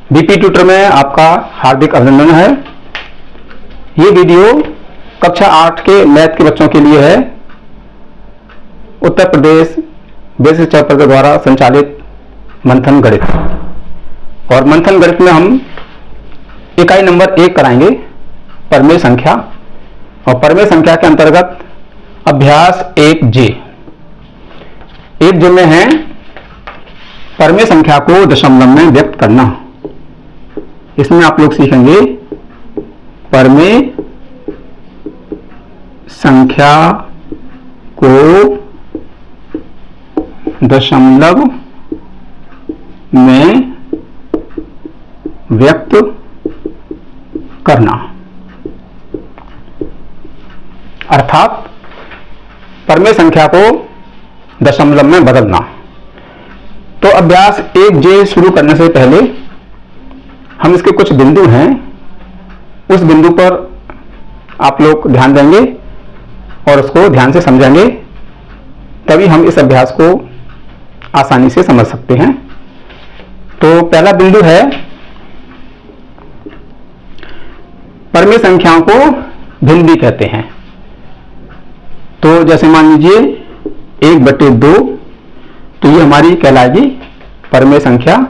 BP tutor में आपका हार्दिक अभिनंदन है। ये वीडियो कक्षा 8 के मैथ के बच्चों के लिए है। उत्तर प्रदेश बेसिक शिक्षा परिषद द्वारा संचालित मंथन गणित, और मंथन गणित में हम इकाई नंबर 1 कराएंगे, परमेय संख्या। और परमेय संख्या के अंतर्गत अभ्यास 1J में है परमेय संख्या को दशमलव में व्यक्त करना। इसमें आप लोग सीखेंगे परमेय संख्या को दशमलव में व्यक्त करना, अर्थात परमेय संख्या को दशमलव में बदलना। तो अभ्यास 1J शुरू करने से पहले हम इसके कुछ बिंदु हैं, उस बिंदु पर आप लोग ध्यान देंगे और उसको ध्यान से समझेंगे, तभी हम इस अभ्यास को आसानी से समझ सकते हैं। तो पहला बिंदु है, परमेय संख्याओं को भिन्न भी कहते हैं। तो जैसे मान लीजिए 1/2, तो ये हमारी कहलाएगी परमेय संख्या,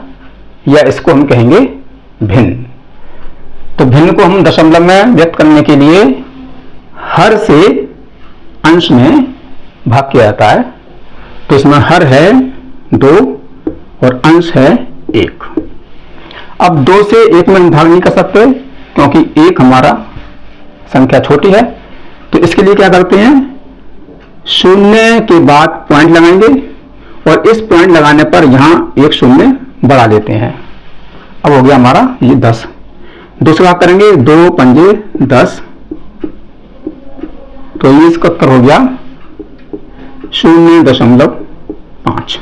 या इसको हम कहेंगे भिन्न। तो भिन्न को हम दशमलव में व्यक्त करने के लिए हर से अंश में भाग किया जाता है। तो इसमें हर है 2 और अंश है 1। अब 2 से 1 में भाग नहीं कर सकते, क्योंकि 1 हमारा संख्या छोटी है। तो इसके लिए क्या करते हैं, 0 के बाद पॉइंट लगाएंगे और इस पॉइंट लगाने पर यहां एक 0 बढ़ा लेते हैं। अब हो गया हमारा ये 10। दूसरा करेंगे 2 पंजे 10, तो ये 71 हो गया 0.5।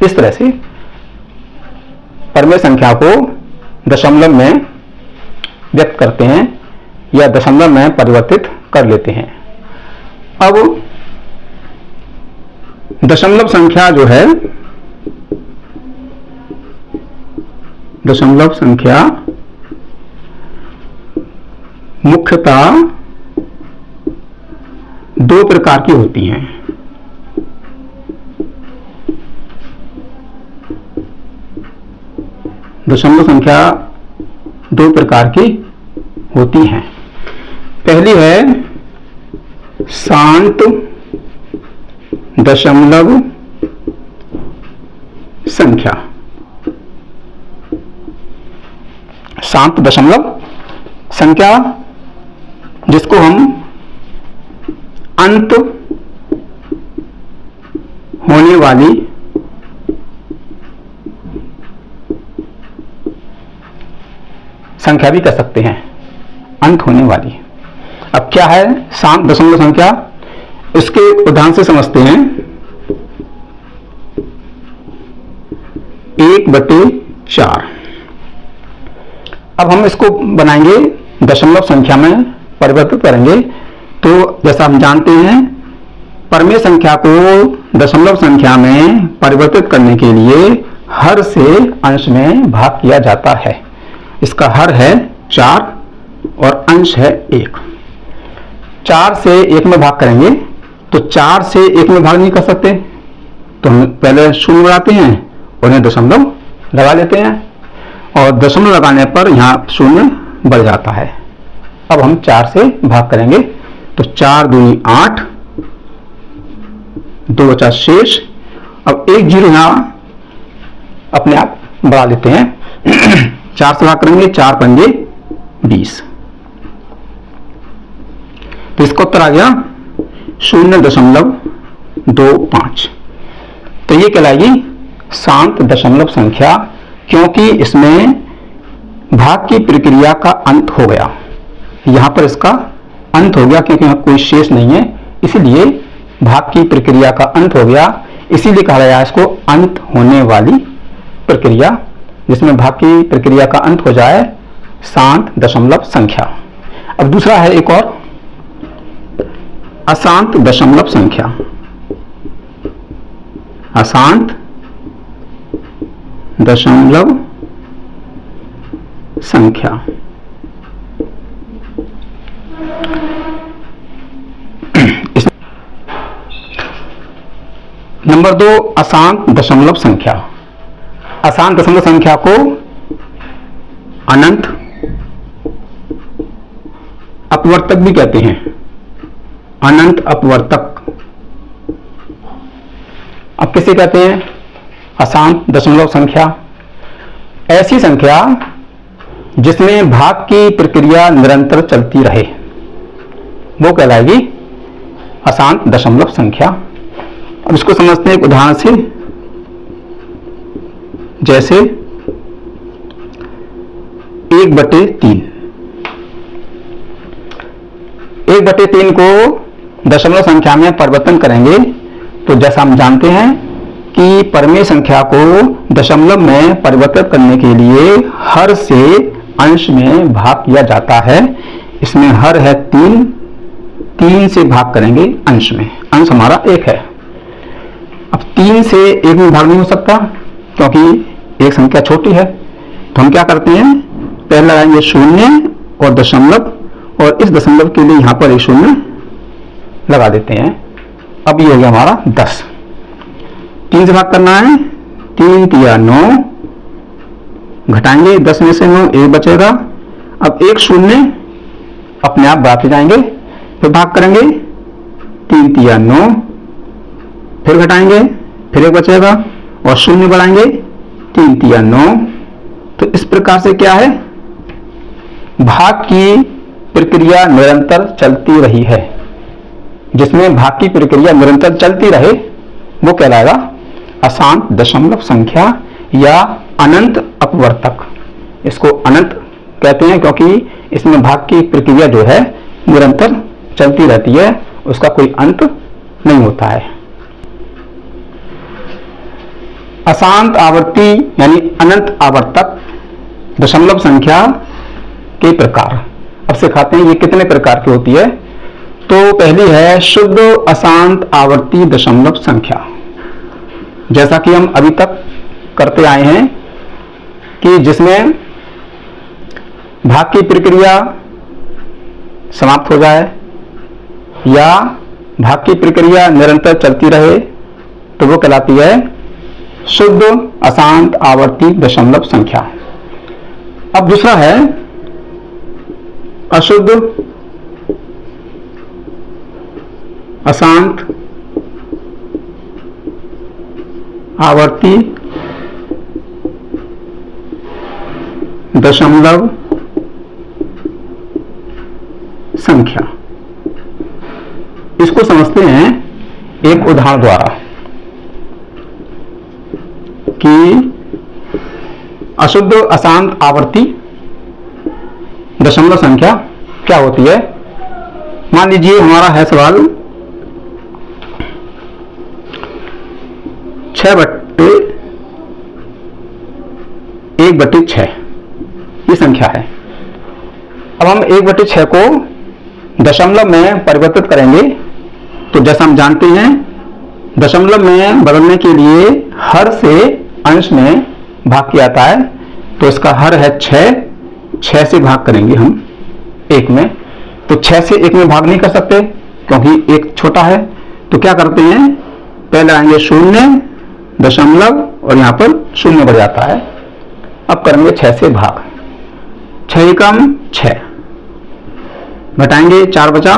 इस तरह से परमेय संख्या को दशमलव में व्यक्त करते हैं या दशमलव में परिवर्तित कर लेते हैं। अब दशमलव संख्या जो है, दशमलव संख्या मुख्यतः 2 प्रकार की होती हैं। दशमलव संख्या 2 प्रकार की होती हैं। पहली है शांत दशमलव संख्या। शांत दशमलव संख्या, जिसको हम अंत होने वाली संख्या भी कह सकते हैं, अंत होने वाली। अब क्या है शांत दशमलव संख्या, इसके उदाहरण से समझते हैं। 1/4। अब हम इसको बनाएंगे दशमलव संख्या में परिवर्तित करेंगे। तो जैसा हम जानते हैं, परमेय संख्या को दशमलव संख्या में परिवर्तित करने के लिए हर से अंश में भाग किया जाता है। इसका हर है 4 और अंश है 1। 4 से 1 में भाग करेंगे, तो 4 से 1 में भाग नहीं कर सकते, तो हम पहले 0 लगाते हैं, उन्हें दशमलव लगा लेते हैं, और दशमलव लगाने पर यहाँ 0 बढ़ जाता है। अब हम 4 से भाग करेंगे, तो 4 दूनी 8, 2 बचा शेष। अब 1 0 यहाँ अपने आप बढ़ा लेते हैं। 4 से भाग करेंगे, 4 पंजे 20, तो इसका उत्तर आ गया 0.25। तो ये कहलाएगी शांत दशमलव संख्या, क्योंकि इसमें भाग की प्रक्रिया का अंत हो गया। यहां पर इसका अंत हो गया, क्योंकि यहां कोई शेष नहीं है, इसीलिए भाग की प्रक्रिया का अंत हो गया। इसीलिए कहा गया इसको अंत होने वाली प्रक्रिया, जिसमें भाग की प्रक्रिया का अंत हो जाए, शांत दशमलव संख्या। अब दूसरा है एक और, अशांत दशमलव संख्या। अशांत दशमलव संख्या। नंबर 2, अशांत दशमलव संख्या। अशांत दशमलव संख्या को अनंत अपवर्तक भी कहते हैं। अनंत अपवर्तक। अब किसे कहते हैं? अशांत दशमलव संख्या। ऐसी संख्या जिसमें भाग की प्रक्रिया निरंतर चलती रहे, वो कहलाएगी अशांत दशमलव संख्या। अब इसको समझते हैं एक उदाहरण से। जैसे 1/3। 1/3 को दशमलव संख्या में परिवर्तन करेंगे तो जैसा हम जानते हैं कि परिमेय संख्या को दशमलव में परिवर्तित करने के लिए हर से अंश में भाग किया जाता है। इसमें हर है 3 से भाग करेंगे अंश में। अंश हमारा 1 है। अब 3 से 1 में भाग नहीं हो सकता क्योंकि एक संख्या छोटी है। तो हम क्या करते हैं, पहले लगाएंगे 0 और दशमलव, और इस दशमलव के लिए यहां पर एक 0 लगा देते हैं। अब ये हो गया हमारा 10। 3 से भाग करना है, 3 तिया 9, घटाएंगे 10 में से 9, 1 बचेगा। अब एक 0 अपने आप बढ़ाते जाएंगे, फिर भाग करेंगे, 3 तिया 9, फिर घटाएंगे, फिर 1 बचेगा और 0 बढ़ाएंगे, 3 तिया 9। तो इस प्रकार से क्या है, भाग की प्रक्रिया निरंतर चलती रही है। जिसमें भाग की प्रक्रिया निरंतर चलती रहे वो कहलाएगा अशांत दशमलव संख्या या अनंत अपवर्तक। इसको अनंत कहते हैं क्योंकि इसमें भाग की प्रक्रिया जो है निरंतर चलती रहती है, उसका कोई अंत नहीं होता है। अशांत आवर्ती यानी अनंत आवर्तक दशमलव संख्या के प्रकार। अब सिखाते हैं ये कितने प्रकार की होती है। तो पहली है शुद्ध अशांत आवर्ती दशमलव संख्या। जैसा कि हम अभी तक करते आए हैं कि जिसमें भाग की प्रक्रिया समाप्त हो जाए या भाग की प्रक्रिया निरंतर चलती रहे तो वो कहलाती है शुद्ध अशांत आवर्ती दशमलव संख्या। अब दूसरा है अशुद्ध अशांत आवर्ती दशमलव संख्या। इसको समझते हैं एक उदाहरण द्वारा कि अशुद्ध अशांत आवर्ती दशमलव संख्या क्या होती है। मान लीजिए हमारा है सवाल 6/1/6 ये संख्या है। अब हम 1/6 को दशमलव में परिवर्तित करेंगे तो जैसा हम जानते हैं दशमलव में बदलने के लिए हर से अंश में भाग किया जाता है। तो इसका हर है 6 से भाग करेंगे हम 1 में। तो 6 से 1 में भाग नहीं कर सकते क्योंकि 1 छोटा है। तो क्या करते हैं, पहले आएंगे 0 दशमलव और यहां पर 0 बढ़ जाता है। अब करेंगे 6 से भाग, 6 एकम 6, घटाएंगे 4 बचा,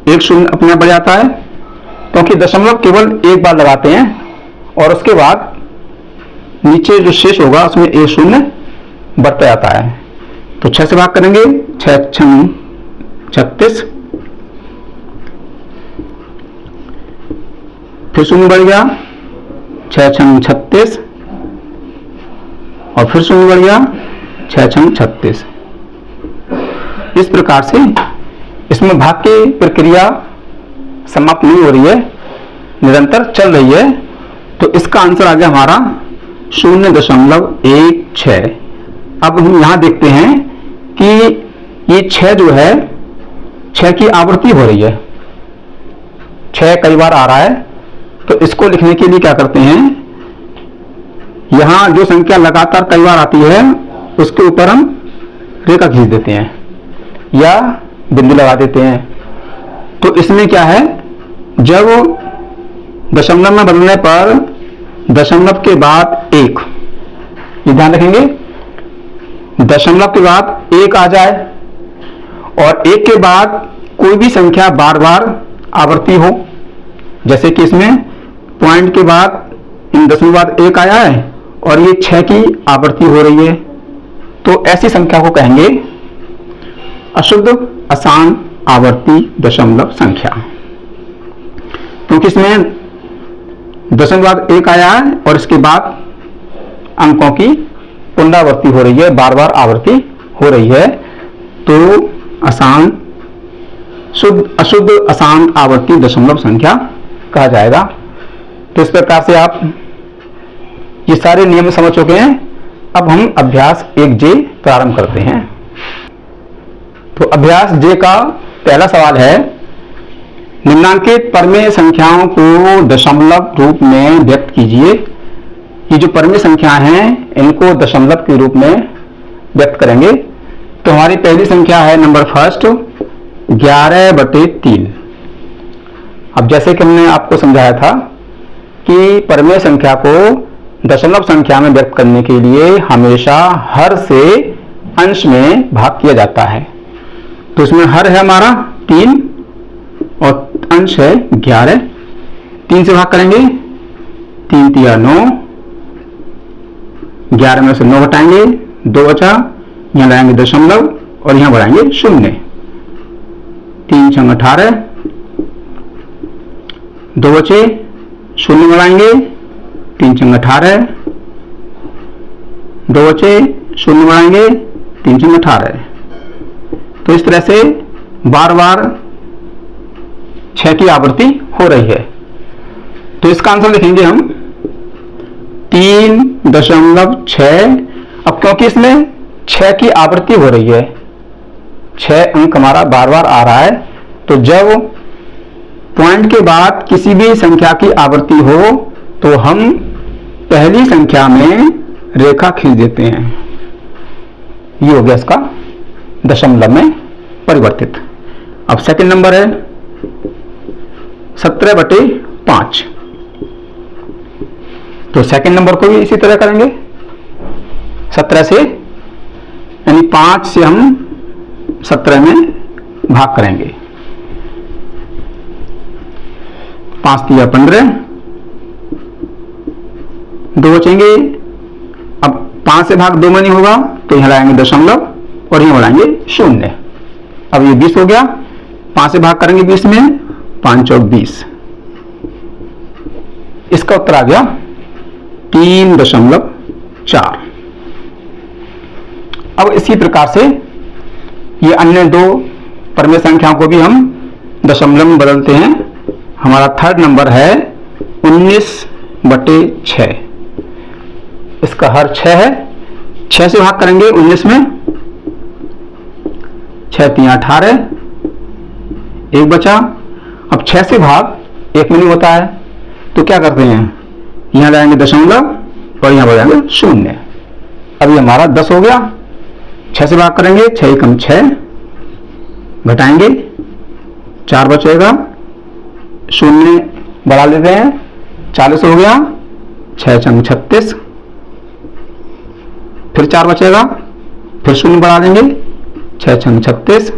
1 0 अपने आप बढ़ जाता है क्योंकि दशमलव केवल एक बार लगाते हैं और उसके बाद नीचे जो शेष होगा उसमें 1 0 बढ़ता जाता है। तो 6 से भाग करेंगे, 6 6 36, फिर 0 बढ़ गया, 6 6 36 और फिर 0 बढ़ गया, 6 6 36। इस प्रकार से इसमें भाग की प्रक्रिया समाप्त नहीं हो रही है, निरंतर चल रही है। तो इसका आंसर आ गया हमारा 0.16। अब हम यहां देखते हैं कि ये 6 जो है 6 की आवृत्ति हो रही है, 6 कई बार आ रहा है। तो इसको लिखने के लिए क्या करते हैं, यहां जो संख्या लगातार कई बार आती है उसके ऊपर हम रेखा खींच देते हैं या बिंदु लगा देते हैं। तो इसमें क्या है, जब दशमलव में बदलने पर दशमलव के बाद 1, ये ध्यान रखेंगे, दशमलव के बाद 1 आ जाए और 1 के बाद कोई भी संख्या बार बार आवर्ती हो, जैसे कि इसमें पॉइंट के बाद इन दशमलव के बाद 1 आया है और ये 6 की आवर्ती हो रही है, तो ऐसी संख्या को कहेंगे अशुद्ध अशांत आवर्ती दशमलव संख्या। क्योंकि इसमें दशमलव के बाद 1 आया है और इसके बाद अंकों की पुनरावृत्ति हो रही है, बार बार आवर्ती हो रही है, तो अशुद्ध अशांत आवर्ती दशमलव संख्या कहा जाएगा। तो इस प्रकार से आप ये सारे नियम समझ चुके हैं। अब हम अभ्यास 1J प्रारंभ करते हैं। तो अभ्यास J का पहला सवाल है, निम्नांकित परमेय संख्याओं को दशमलव रूप में व्यक्त कीजिए। ये जो परमेय संख्या हैं इनको दशमलव के रूप में व्यक्त करेंगे। तो हमारी पहली संख्या है नंबर फर्स्ट 11/3। अब जैसे कि हमने आपको समझाया था कि परमेय संख्या को दशमलव संख्या में व्यक्त करने के लिए हमेशा हर से अंश में भाग किया जाता है। तो इसमें हर है हमारा 3 और अंश है 11। 3 से भाग करेंगे, 3 तिया 9, 11 में से 9 घटाएंगे, 2 बचा, यहाँ लाएंगे दशमलव और यहाँ बढ़ाएंगे 0। 3 छंग 18, 2 बचे, 0 बढ़ाएंगे, 3 छंग 18, 2 बचे, 0 बढ़ाएंगे, 3 छंग 18। तो इस तरह से बार बार 6 की आवृत्ति हो रही है। तो इसका आंसर लिखेंगे हम 3.6। अब क्योंकि इसमें 6 की आवृत्ति हो रही है, 6 अंक हमारा बार बार आ रहा है, तो जब पॉइंट के बाद किसी भी संख्या की आवृत्ति हो तो हम पहली संख्या में रेखा खींच देते हैं। ये हो गया इसका दशमलव में परिवर्तित। अब सेकंड नंबर है 17/5। तो सेकंड नंबर को भी इसी तरह करेंगे, 17 से, यानी 5 से हम 17 में भाग करेंगे। 5 तिया 15, 2 बचेंगे। अब 5 से भाग 2 में नहीं होगा तो यहां लाएंगे दशमलव और यहां बढ़ाएंगे 0। अब ये 20 हो गया, 5 से भाग करेंगे 20 में, 5 चौक 20। इसका उत्तर आ गया 3.4। अब इसी प्रकार से ये अन्य 2 परमेय संख्याओं को भी हम दशमलव में बदलते हैं। हमारा थर्ड नंबर है 19/6। इसका हर 6 है, 6 से भाग करेंगे 19 में, 6 तिया 18, 1 बचा। अब 6 से भाग 1 में नहीं होता है तो क्या करते हैं, यहां लाएंगे दशमलव और यहां बढ़ाएंगे 0। अब ये हमारा 10 हो गया। 6 से भाग करेंगे, 6 कम 6, घटाएंगे, 4 बचेगा, 0 बढ़ा लेते हैं, 40 हो गया, 6 चंग 36, फिर 4 बचेगा, फिर 0 बढ़ा देंगे, 6 छंग 36,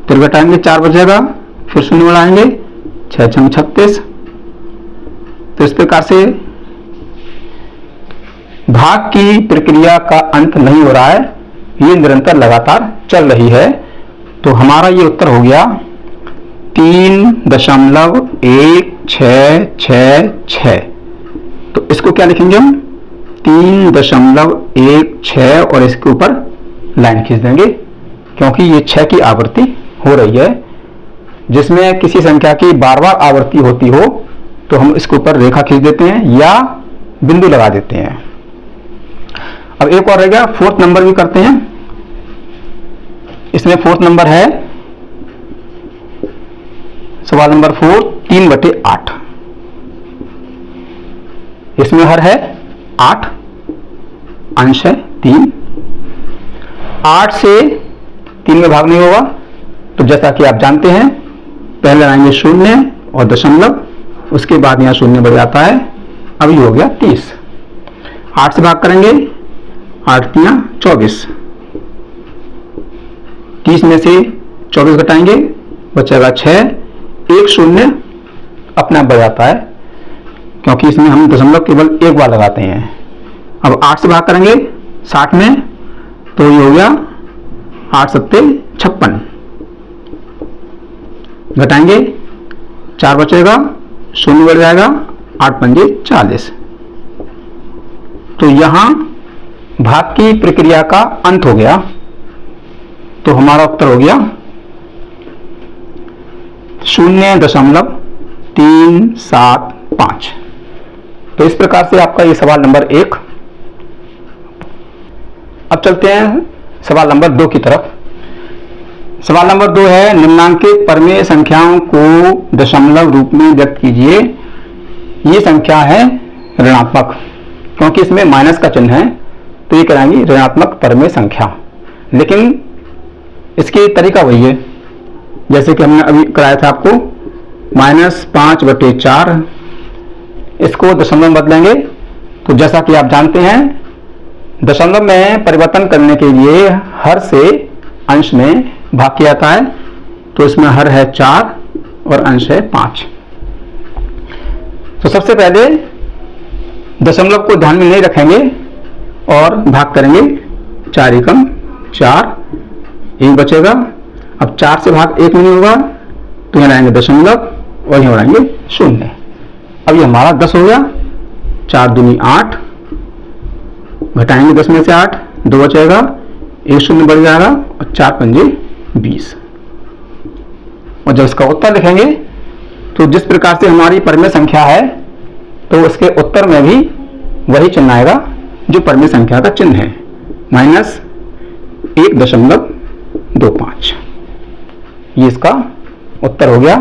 फिर घटाएंगे, 4 बचेगा, फिर 0 बढ़ाएंगे, 6 छंग 36। तो इस प्रकार से भाग की प्रक्रिया का अंत नहीं हो रहा है, ये निरंतर लगातार चल रही है। तो हमारा ये उत्तर हो गया 3.1666। तो इसको क्या लिखेंगे हम, 3.16 और इसके ऊपर लाइन खींच देंगे, क्योंकि ये 6 की आवृत्ति हो रही है। जिसमें किसी संख्या की बार बार आवृत्ति होती हो तो हम इसके ऊपर रेखा खींच देते हैं या बिंदु लगा देते हैं। अब एक और रह गया, फोर्थ नंबर भी करते हैं। इसमें फोर्थ नंबर है सवाल नंबर 4 3/8। इसमें हर है 8, अंश है 3। 8 से 3 में भाग नहीं होगा, तो जैसा कि आप जानते हैं पहले लगाएंगे 0 और दशमलव, उसके बाद यहाँ 0 बढ़ जाता है। अब ये हो गया 30। 8 से भाग करेंगे, 8 3 24। 30 में से 24 घटाएंगे, बचेगा 6। 1 0 अपने आप बढ़ जाता है, क्योंकि इसमें हम दशमलव केवल एक बार लगाते हैं। अब 8 से भाग करेंगे 60 में, तो ये हो गया 8 7 56। घटाएंगे 4 बचेगा, 0 बढ़ जाएगा, 8 5 40। तो यहां भाग की प्रक्रिया का अंत हो गया। तो हमारा उत्तर हो गया 0.375। तो इस प्रकार से आपका ये सवाल नंबर 1। अब चलते हैं सवाल नंबर 2 की तरफ। सवाल नंबर 2 है, निम्नांकित परमेय संख्याओं को दशमलव रूप में व्यक्त कीजिए। ये संख्या है ऋणात्मक, क्योंकि इसमें माइनस का चिन्ह है, तो ये कराएंगे ऋणात्मक परमेय संख्या। लेकिन इसकी तरीका वही है जैसे कि हमने अभी कराया था आपको, -5/4। इसको दशमलव में बदलेंगे, तो जैसा कि आप जानते हैं दशमलव में परिवर्तन करने के लिए हर से अंश में भाग किया जाता है। तो इसमें हर है 4 और अंश है 5। तो सबसे पहले दशमलव को ध्यान में नहीं रखेंगे और भाग करेंगे। 4 एकम 4, 1 बचेगा। अब 4 से भाग 1 में नहीं होगा, तो यहाँ लाएंगे दशमलव और यहाँ लाएंगे 0। अब ये हमारा 10 हो गया। 4 दूनी 8, घटाएंगे 10 में से 8, 2 बचेगा, 1 0 बढ़ जाएगा और 4 5 20। और जब इसका उत्तर लिखेंगे तो जिस प्रकार से हमारी परमेय संख्या है, तो उसके उत्तर में भी वही चिन्ह आएगा जो परमेय संख्या का चिन्ह है, -1.25। ये इसका उत्तर हो गया,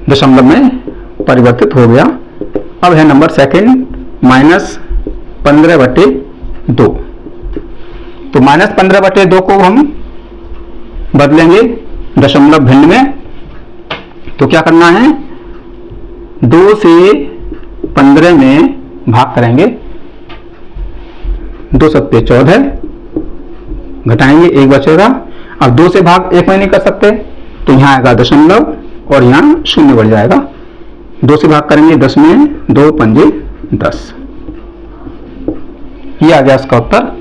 दशमलव में परिवर्तित हो गया। अब है नंबर 2, -15/2। तो -15/2 को हम बदलेंगे दशमलव भिन्न में। तो क्या करना है, 2 से 15 में भाग करेंगे। 2 7 14, घटाएंगे 1 बचेगा। अब 2 से भाग 1 में नहीं कर सकते, तो यहाँ आएगा दशमलव और यहाँ 0 बढ़ जाएगा। 2 से भाग करेंगे 10 में, 2 5 10। ये आ गया इसका उत्तर।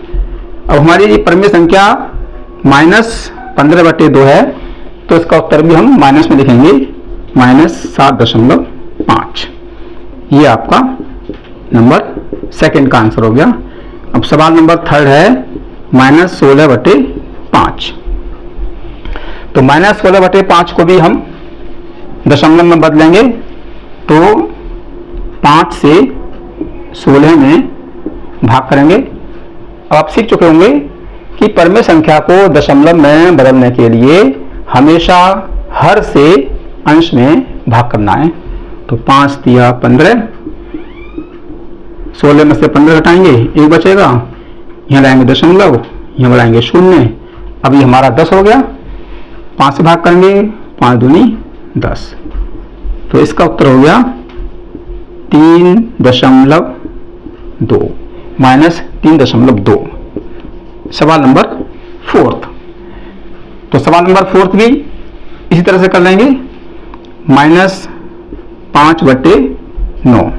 अब हमारी ये परमेय संख्या -15/2 है, तो इसका उत्तर भी हम माइनस में लिखेंगे, -7.5। ये आपका नंबर 2 का आंसर हो गया। अब सवाल नंबर 3 है, -16/5। तो -16/5 को भी हम दशमलव में बदलेंगे। तो 5 से 16 में भाग करेंगे। अब आप सीख चुके होंगे कि परमेय संख्या को दशमलव में बदलने के लिए हमेशा हर से अंश में भाग करना है। तो 5 3 15, 16 में से 15 घटाएंगे, 1 बचेगा, यहाँ लाएंगे दशमलव, यहाँ बढ़ाएंगे 0। अब ये हमारा 10 हो गया। 5 से भाग करेंगे, 5 दूनी 10। तो इसका उत्तर हो गया 3.2 -3.2। सवाल नंबर 4। तो सवाल नंबर 4 भी इसी तरह से कर लेंगे, -5/9।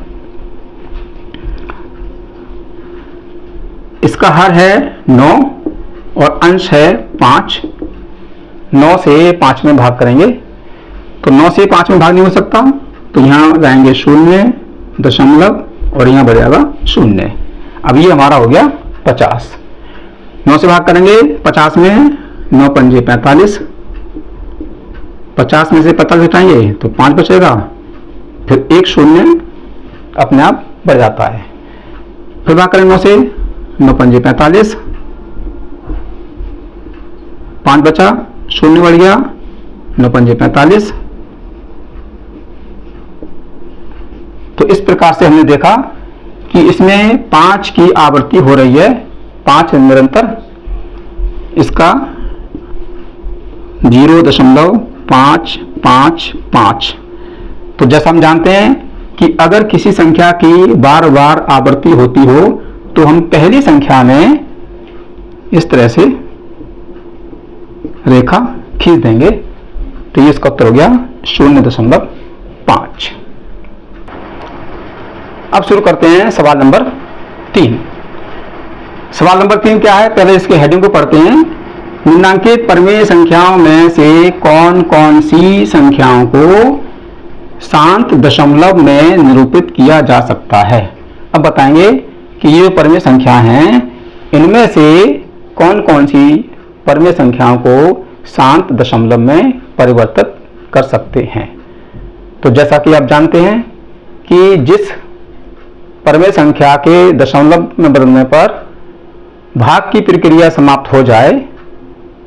इसका हर है 9 और अंश है 5। 9 से 5 में भाग करेंगे, तो 9 से 5 में भाग नहीं हो सकता, तो यहाँ लाएंगे 0 दशमलव और यहाँ बढ़ जाएगा 0। अब ये हमारा हो गया 50। 9 से भाग करेंगे 50 में, 9 5 45। 50 में से 45 घटाएंगे तो 5 बचेगा, फिर 1 0 अपने आप बढ़ जाता है। फिर भाग करेंगे 9 से, 9 5 45, 5 बचा, 0 बढ़ गया, 9 5 45। तो इस प्रकार से हमने देखा कि इसमें 5 की आवृत्ति हो रही है 5 निरंतर, इसका 0.555। तो जैसा हम जानते हैं कि अगर किसी संख्या की बार बार आवृत्ति होती हो तो हम पहली संख्या में इस तरह से रेखा खींच देंगे, तो ये इसका उत्तर हो गया 0.5। अब शुरू करते हैं सवाल नंबर 3। सवाल नंबर 3 क्या है, पहले इसके हेडिंग को पढ़ते हैं। निम्नांकित परिमेय संख्याओं में से कौन कौन सी संख्याओं को शांत दशमलव में निरूपित किया जा सकता है। अब बताएंगे कि ये परिमेय संख्या हैं, इनमें से कौन कौन सी परिमेय संख्याओं को शांत दशमलव में परिवर्तित कर सकते हैं। तो जैसा कि आप जानते हैं कि जिस परिमेय संख्या के दशमलव में बदलने पर भाग की प्रक्रिया समाप्त हो जाए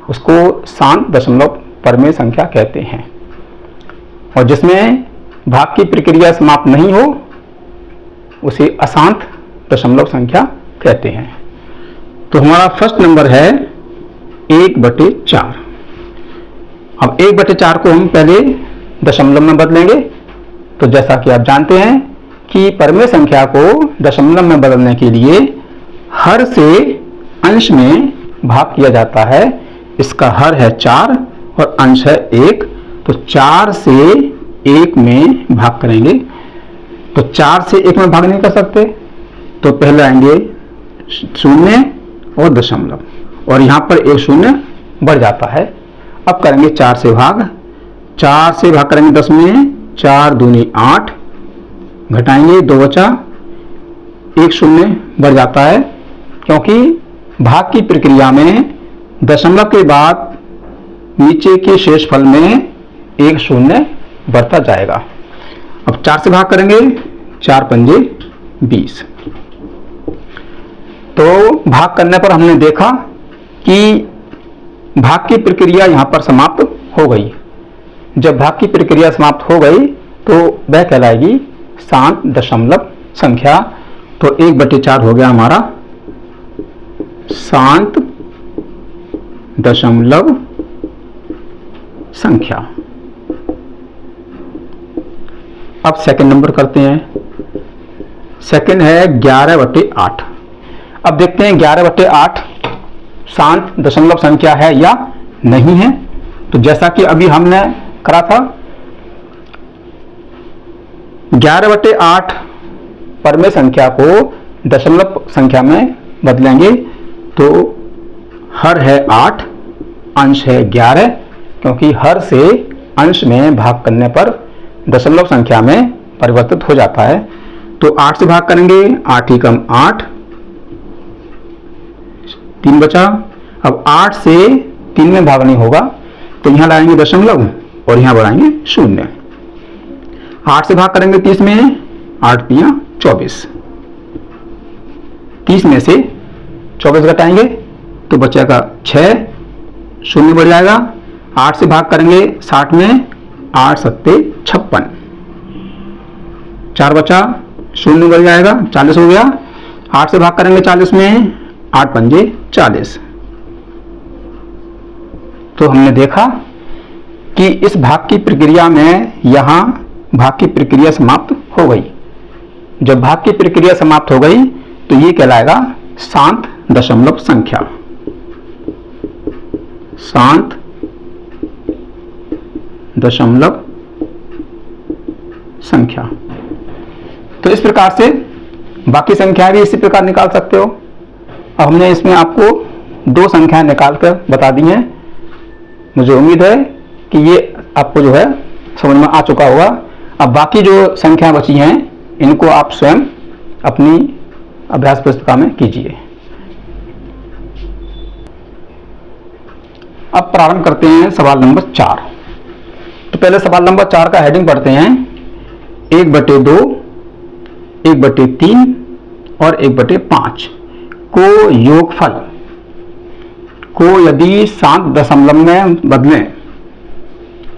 उसको शांत दशमलव परिमेय संख्या कहते हैं, और जिसमें भाग की प्रक्रिया समाप्त नहीं हो उसे अशांत दशमलव संख्या कहते हैं। तो हमारा फर्स्ट नंबर है 1/4। अब 1/4 को हम पहले दशमलव में बदलेंगे। तो जैसा कि आप जानते हैं कि परिमेय संख्या को दशमलव में बदलने के लिए हर से अंश में भाग किया जाता है। इसका हर है 4 और अंश है 1, तो 4 से 1 में भाग करेंगे। तो 4 से 1 में भाग नहीं कर सकते, तो पहले आएंगे 0 और दशमलव, और यहाँ पर एक 0 बढ़ जाता है। अब करेंगे 4 से भाग, 4 से भाग करेंगे 10 में, 4 दूनी 8, घटाएंगे 2 बचा, एक 0 बढ़ जाता है, क्योंकि भाग की प्रक्रिया में दशमलव के बाद नीचे के शेषफल में एक 0 बढ़ता जाएगा। अब 4 से भाग करेंगे, 4 पंजे 20। तो भाग करने पर हमने देखा कि भाग की प्रक्रिया यहां पर समाप्त हो गई। जब भाग की प्रक्रिया समाप्त हो गई तो वह कहलाएगी शांत दशमलव संख्या। तो 1/4 हो गया हमारा शांत दशमलव संख्या। अब सेकंड नंबर करते हैं। सेकंड है 11/8। अब देखते हैं 11/8 शांत दशमलव संख्या है या नहीं है। तो जैसा कि अभी हमने करा था, 11/8 परिमेय संख्या को दशमलव संख्या में बदलेंगे। तो हर है 8, अंश है 11, क्योंकि हर से अंश में भाग करने पर दशमलव संख्या में परिवर्तित हो जाता है। तो 8 से भाग करेंगे, 8 ही कम 8, 3 बचा। अब 8 से 3 में भाग नहीं होगा, तो यहां लाएंगे दशमलव और यहां बढ़ाएंगे 0। 8 से भाग करेंगे 30 में, 8 तिया 24, 30 में से 24 घटाएंगे तो बचेगा 6, 0 बढ़ जाएगा। 8 से भाग करेंगे 60 में, 8 सत्ते 56, 4 बचा, 0 बढ़ जाएगा, 40 हो गया। 8 से भाग करेंगे 40 में, 8 पंजे 40। तो हमने देखा कि इस भाग की प्रक्रिया में यहां भाग की प्रक्रिया समाप्त हो गई। जब भाग की प्रक्रिया समाप्त हो गई तो ये कहलाएगा शांत दशमलव संख्या। शांत दशमलव संख्या। तो इस प्रकार से बाकी संख्या भी इसी प्रकार निकाल सकते हो। अब हमने इसमें आपको 2 संख्याएं निकालकर बता दी हैं। मुझे उम्मीद है कि ये आपको जो है समझ में आ चुका होगा। अब बाकी जो संख्या बची हैं इनको आप स्वयं अपनी अभ्यास पुस्तिका में कीजिए। अब प्रारंभ करते हैं सवाल नंबर 4। तो पहले सवाल नंबर 4 का हेडिंग पढ़ते हैं। 1/2, 1/3 और 1/5 को योगफल को यदि शांत दशमलव में बदलें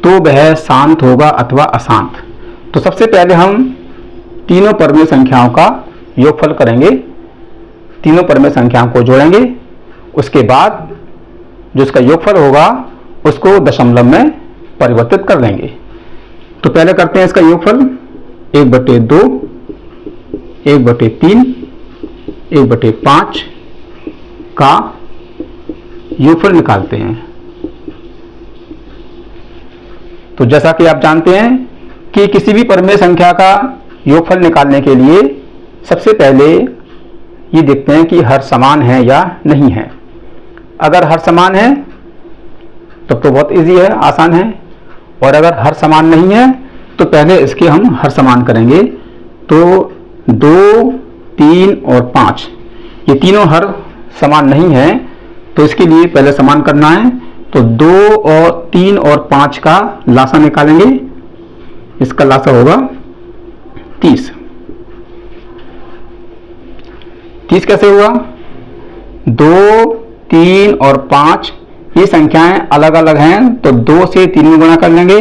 तो वह शांत होगा अथवा अशांत। तो सबसे पहले हम तीनों परिमेय संख्याओं का योगफल करेंगे। तीनों परमेय संख्याओं को जोड़ेंगे, उसके बाद जो इसका योगफल होगा उसको दशमलव में परिवर्तित कर देंगे। तो पहले करते हैं इसका योगफल, 1/2, 1/3, 1/5 का योगफल निकालते हैं। तो जैसा कि आप जानते हैं कि किसी भी परमेय संख्या का योगफल निकालने के लिए सबसे पहले ये देखते हैं कि हर समान है या नहीं है। अगर हर समान है तब तो बहुत इजी है, आसान है, और अगर हर समान नहीं है तो पहले इसके हम हर समान करेंगे। तो 2, 3 और 5 ये तीनों हर समान नहीं है, तो इसके लिए पहले समान करना है। तो 2 और 3 और 5 का लासा निकालेंगे। इसका लासा होगा 30। 30 कैसे हुआ? 2, 3 और 5 ये संख्याएं अलग अलग हैं, तो 2 से 3 में गुणा कर लेंगे,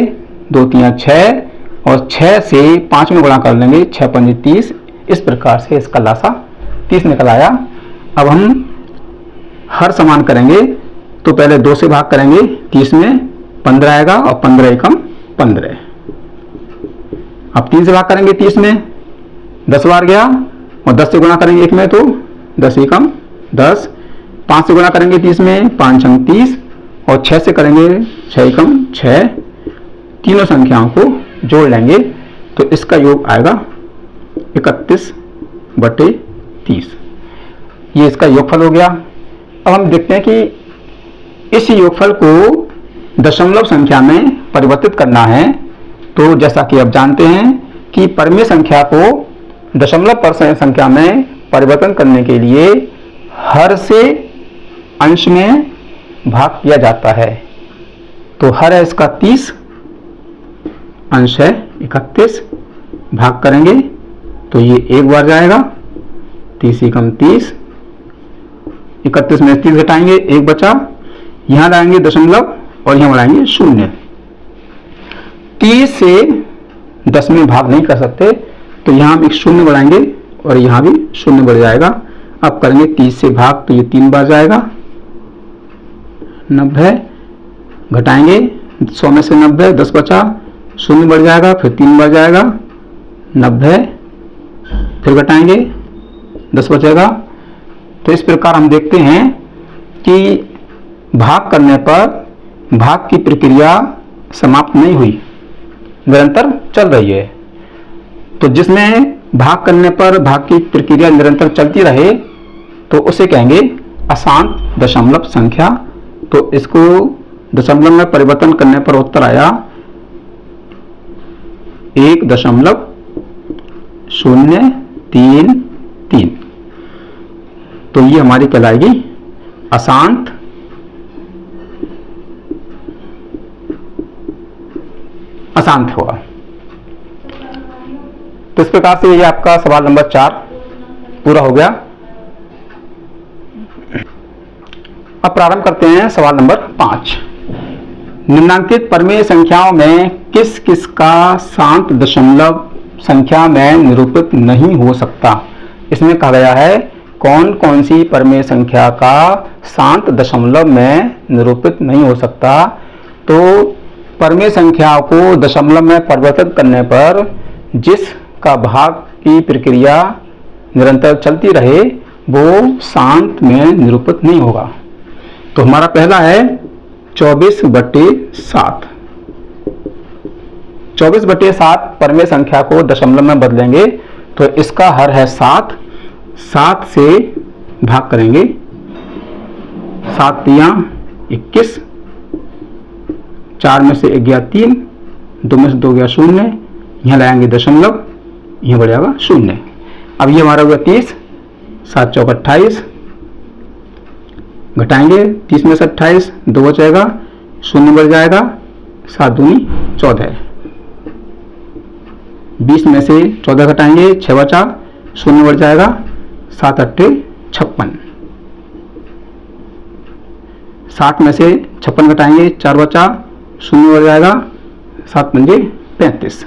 2 3 6, और 6 से 5 में गुणा कर लेंगे, 6 5 30। इस प्रकार से इसका लासा 30 निकल आया। अब हम हर समान करेंगे, तो पहले 2 से भाग करेंगे, 30 में 15 आएगा और 15 एकम 15। अब 3 से भाग करेंगे 30 में, 10 बार गया, और 10 से गुणा करेंगे 1 में तो 10 एकम 10। 5 से गुणा करेंगे 30 में, 5 छंग 30, और 6 से करेंगे 6 एकम 6। तीनों संख्याओं को जोड़ लेंगे तो इसका योग आएगा 31/30। ये इसका योगफल हो गया। अब हम देखते हैं कि इस योगफल को दशमलव संख्या में परिवर्तित करना है। तो जैसा कि आप जानते हैं कि परमेय संख्या को दशमलव संख्या में परिवर्तन करने के लिए हर से अंश में भाग किया जाता है। तो हर है इसका 30, अंश है 31, भाग करेंगे तो ये एक बार जाएगा, 30 एकम 30, 31 में 30 घटाएंगे, 1 बचा, यहां लाएंगे दशमलव और यहां बढ़ाएंगे 0। 30 से 10 में भाग नहीं कर सकते, तो यहां हम एक 0 बढ़ाएंगे और यहां भी 0 बढ़ जाएगा। अब करेंगे 30 से भाग, तो ये 3 बार जाएगा, 90 घटाएंगे, 100 में से 90, 10 बचा, 0 बढ़ जाएगा, फिर 3 बार जाएगा, 90, फिर घटाएंगे, 10 बचेगा। तो इस प्रकार हम देखते हैं कि भाग करने पर भाग की प्रक्रिया समाप्त नहीं हुई, निरंतर चल रही है। तो जिसमें भाग करने पर भाग की प्रक्रिया निरंतर चलती रहे तो उसे कहेंगे अशांत दशमलव संख्या। तो इसको दशमलव में परिवर्तन करने पर उत्तर आया 1.033। तो ये हमारी कहलाएगी अशांत होगा। तो इस प्रकार से ये आपका सवाल नंबर 4 पूरा हो गया। अब प्रारंभ करते हैं सवाल नंबर 5। निम्नांकित परमेय संख्याओं में किस किस का शांत दशमलव संख्या में निरूपित नहीं हो सकता। इसमें कहा गया है कौन कौन सी परमेय संख्या का शांत दशमलव में निरूपित नहीं हो सकता। तो परमेय संख्याओं को दशमलव में परिवर्तित करने पर जिस का भाग की प्रक्रिया निरंतर चलती रहे वो शांत में निरूपित नहीं होगा। तो हमारा पहला है 24/7। 24/7 परमेय संख्या को दशमलव में बदलेंगे तो इसका हर है 7। 7 से भाग करेंगे, 7 तियां 21, 4 में से 1 गया 3, 2 में से 2 गया 0, यहाँ लाएंगे दशमलव, यहाँ बढ़ जाएगा 0। अब ये हमारा हुआ 30, 7 चौक 28, घटाएंगे 30 में से 28, 2 बचेगा, 0 बढ़ जाएगा, 7 दूनी 14, 20 में से 14 घटाएंगे, 6 बचा, 0 बढ़ जाएगा, 7 8 56, 60 में से 56 घटाएंगे, 4 बचा, 0 बढ़ जाएगा, 7 पंजे 35,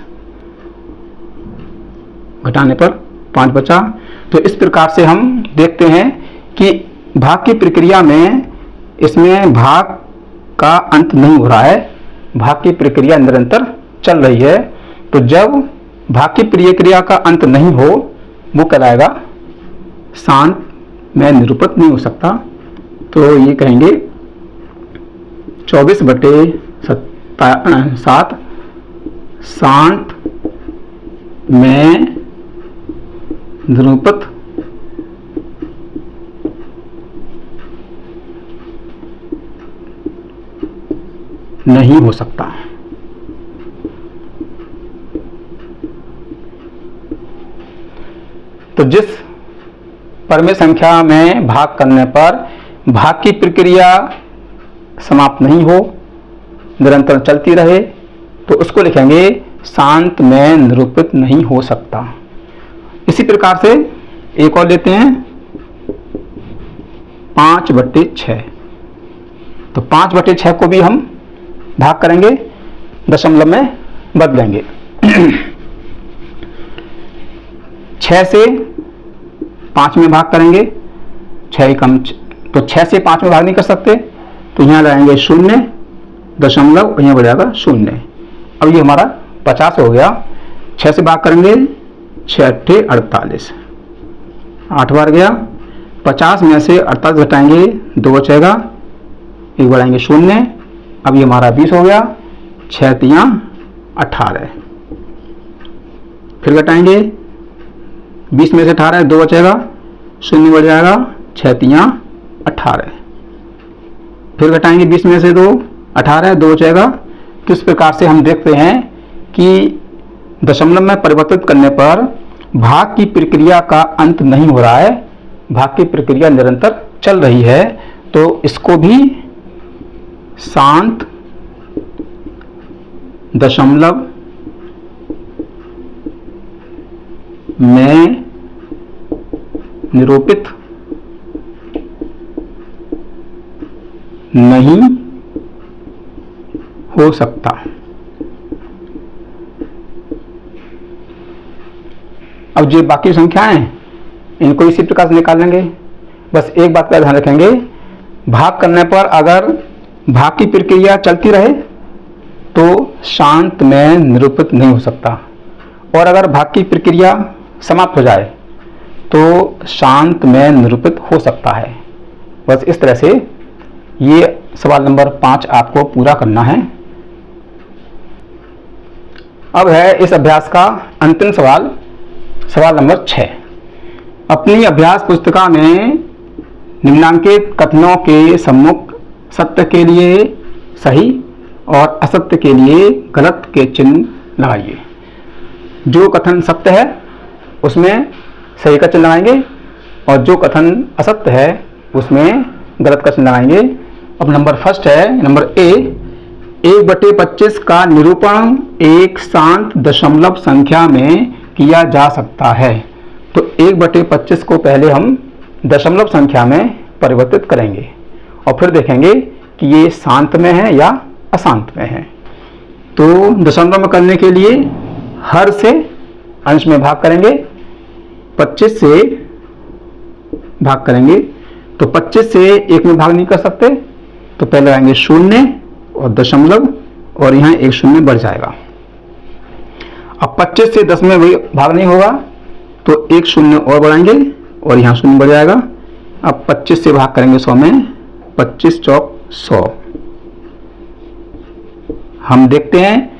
घटाने पर 5 बचा। तो इस प्रकार से हम देखते हैं कि भाग की प्रक्रिया में इसमें भाग का अंत नहीं हो रहा है, भाग की प्रक्रिया निरंतर चल रही है। तो जब भाग की प्रक्रिया का अंत नहीं हो वो कहलाएगा शांत में निरूपित नहीं हो सकता। तो ये कहेंगे 24/7 शांत में निरूपित नहीं हो सकता। तो जिस परमेय संख्या में भाग करने पर भाग की प्रक्रिया समाप्त नहीं हो, निरंतर चलती रहे, तो उसको लिखेंगे शांत में निरूपित नहीं हो सकता। इसी प्रकार से एक और लेते हैं 5/6। तो 5/6 को भी हम भाग करेंगे, दशमलव में बदलेंगे। 6 से 5 में भाग करेंगे, 6 कम, तो 6 से 5 में भाग नहीं कर सकते, तो यहाँ लगाएंगे 0 दशमलव, यहाँ बढ़ जाएगा 0। अब ये हमारा 50 हो गया। 6 से भाग करेंगे, 6 8 48, 8 बार गया। 50 में से 48 घटाएंगे, 2 बचेगा, 1 बढ़ाएंगे 0। अब ये हमारा 20 हो गया। 6 3 18, फिर घटाएंगे, 20 में से 18, 2 बचेगा, 0 बढ़ जाएगा, 6 3 18, फिर घटाएंगे 20 में से 2, 18, 2 बचेगा। किस प्रकार से हम देखते हैं कि दशमलव में परिवर्तित करने पर भाग की प्रक्रिया का अंत नहीं हो रहा है, भाग की प्रक्रिया निरंतर चल रही है। तो इसको भी शांत दशमलव में निरूपित नहीं हो सकता। अब जो बाकी संख्याएं इनको इसी प्रकार से निकाल लेंगे। बस एक बात का ध्यान रखेंगे, भाग करने पर अगर भाग की प्रक्रिया चलती रहे तो शांत में निरूपित नहीं हो सकता, और अगर भाग की प्रक्रिया समाप्त हो जाए तो शांत में निरूपित हो सकता है। बस इस तरह से ये सवाल नंबर 5 आपको पूरा करना है। अब है इस अभ्यास का अंतिम सवाल, सवाल नंबर 6। अपनी अभ्यास पुस्तिका में निम्नांकित कथनों के सम्मुख सत्य के लिए सही और असत्य के लिए गलत के चिन्ह लगाइए। जो कथन सत्य है उसमें सही का चिन्ह लगाएंगे, और जो कथन असत्य है उसमें गलत का चिन्ह लगाएंगे। अब नंबर फर्स्ट है, नंबर ए, 1/25 का निरूपण एक शांत दशमलव संख्या में किया जा सकता है। तो 1/25 को पहले हम दशमलव संख्या में परिवर्तित करेंगे और फिर देखेंगे कि ये शांत में है या अशांत में है। तो दशमलव में करने के लिए हर से अंश में भाग करेंगे, 25 से भाग करेंगे। तो 25 से 1 में भाग नहीं कर सकते, तो पहले लगाएंगे 0 और दशमलव, और यहाँ 1 0 बढ़ जाएगा। अब 25 से 10 में भी भाग नहीं होगा, तो 1 0 और बढ़ाएंगे और यहाँ 0 बढ़ जाएगा। अब 25 से भाग करेंगे 100 में, 25 चौक 100। हम देखते हैं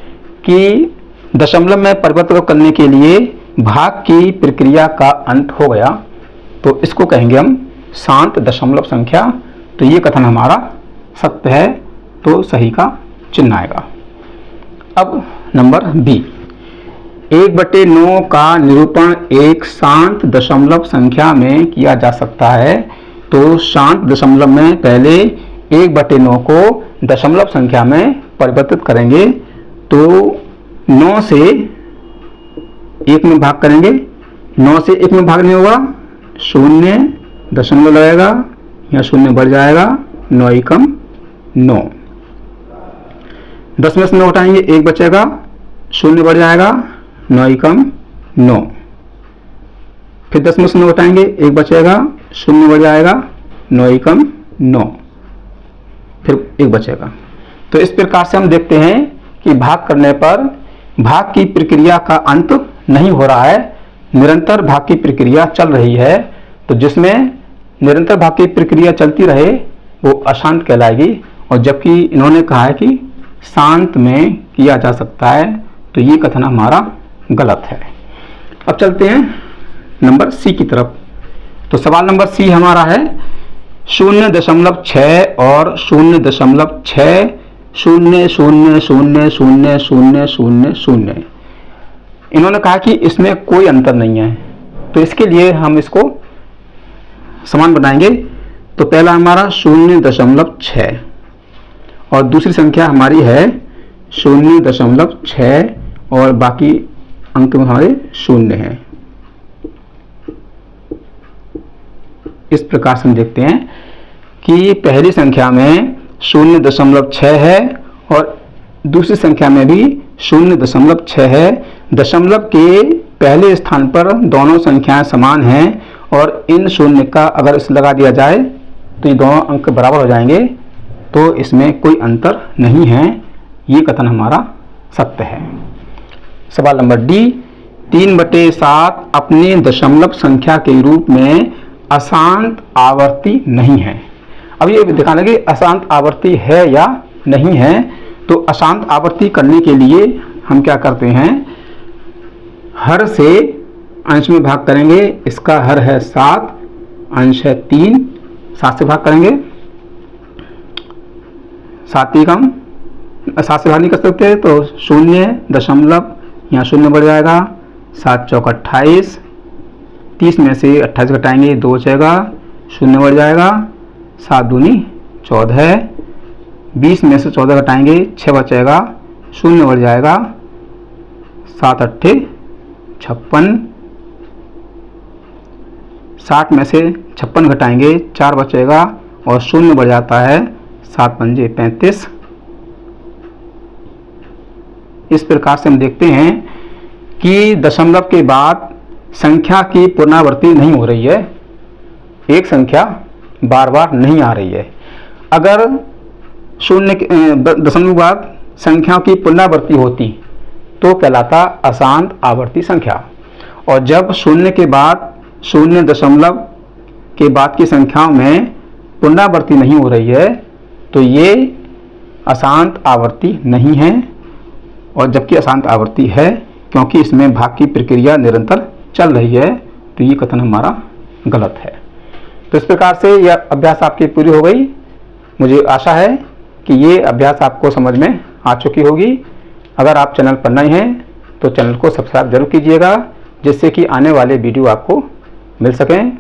कि दशमलव में परिवर्तित करने के लिए भाग की प्रक्रिया का अंत हो गया, तो इसको कहेंगे हम शांत दशमलव संख्या। तो ये कथन हमारा सत्य है, तो सही का चिन्ह आएगा। अब नंबर बी, 1/9 का निरूपण एक शांत दशमलव संख्या में किया जा सकता है। तो शांत दशमलव में पहले 1/9 को दशमलव संख्या में परिवर्तित करेंगे। तो 9 से 1 में भाग करेंगे, 9 से 1 में भाग नहीं होगा, 0 दशमलव लगेगा, यहाँ 0 बढ़ जाएगा, 9 एकम 9। 10 में से 9 हटाएंगे, 1 बचेगा, 0 बढ़ जाएगा, 9 एकम 9। फिर 10 में से 9 हटाएंगे, 1 बचेगा, 0 बढ़ जाएगा, 9 एकम 9, फिर 1 बचेगा। तो इस प्रकार से हम देखते हैं कि भाग करने पर भाग की प्रक्रिया का अंत नहीं हो रहा है, निरंतर भाग की प्रक्रिया चल रही है। तो जिसमें निरंतर भाग की प्रक्रिया चलती रहे वो अशांत कहलाएगी, और जबकि इन्होंने कहा है कि शांत में किया जा सकता है, तो ये कथन हमारा गलत है। अब चलते हैं नंबर सी की तरफ। तो सवाल नंबर सी हमारा है 0.6 और 0.6 0 0 0 0 0 0 0। इन्होंने कहा कि इसमें कोई अंतर नहीं है, तो इसके लिए हम इसको समान बनाएंगे। तो पहला हमारा 0.6 और दूसरी संख्या हमारी है 0.6 और बाकी अंक में हमारे 0 हैं। इस प्रकार से हम देखते हैं कि पहली संख्या में 0.6 है और दूसरी संख्या में भी 0.6 है। दशमलव के पहले स्थान पर दोनों संख्याएं समान हैं और इन शून्य का अगर इस लगा दिया जाए तो ये दोनों अंक बराबर हो जाएंगे, तो इसमें कोई अंतर नहीं है। ये कथन हमारा सत्य है। सवाल नंबर डी 3/7 अपने दशमलव संख्या के रूप में अशांत आवर्ती नहीं है। अब ये दिखाना कि अशांत आवर्ती है या नहीं है। तो अशांत आवर्ती करने के लिए हम क्या करते हैं, हर से अंश में भाग करेंगे। इसका हर है 7, अंश है 3, 7 से भाग करेंगे। 7 से भाग नहीं कर सकते तो 0 यहाँ 0 बढ़ जाएगा। 7 चौक 28, 30 में से 28 घटाएंगे 2 बचेगा, 0 बढ़ जाएगा। 7 दूनी 14, 20 में से 14 घटाएंगे 6 बचेगा, 0 बढ़ जाएगा। 7 8 56, 60 में से 56 घटाएंगे 4 बचेगा और 0 बढ़ जाता है। 7 पंजे 35। इस प्रकार से हम देखते हैं कि दशमलव के बाद संख्या की पुनरावृत्ति नहीं हो रही है, एक संख्या बार बार नहीं आ रही है। अगर दशमलव के बाद संख्याओं की पुनरावृत्ति होती तो कहलाता अशांत आवर्ती संख्या, और जब 0 के बाद 0 के बाद की संख्याओं में पुनरावृत्ति नहीं हो रही है तो ये अशांत आवर्ती नहीं है। और जबकि अशांत आवर्ती है क्योंकि इसमें भाग की प्रक्रिया निरंतर चल रही है, तो ये कथन हमारा गलत है। तो इस प्रकार से यह अभ्यास आपकी पूरी हो गई। मुझे आशा है कि ये अभ्यास आपको समझ में आ चुकी होगी। अगर आप चैनल पर नए हैं तो चैनल को सब्सक्राइब जरूर कीजिएगा, जिससे कि आने वाले वीडियो आपको मिल सकें।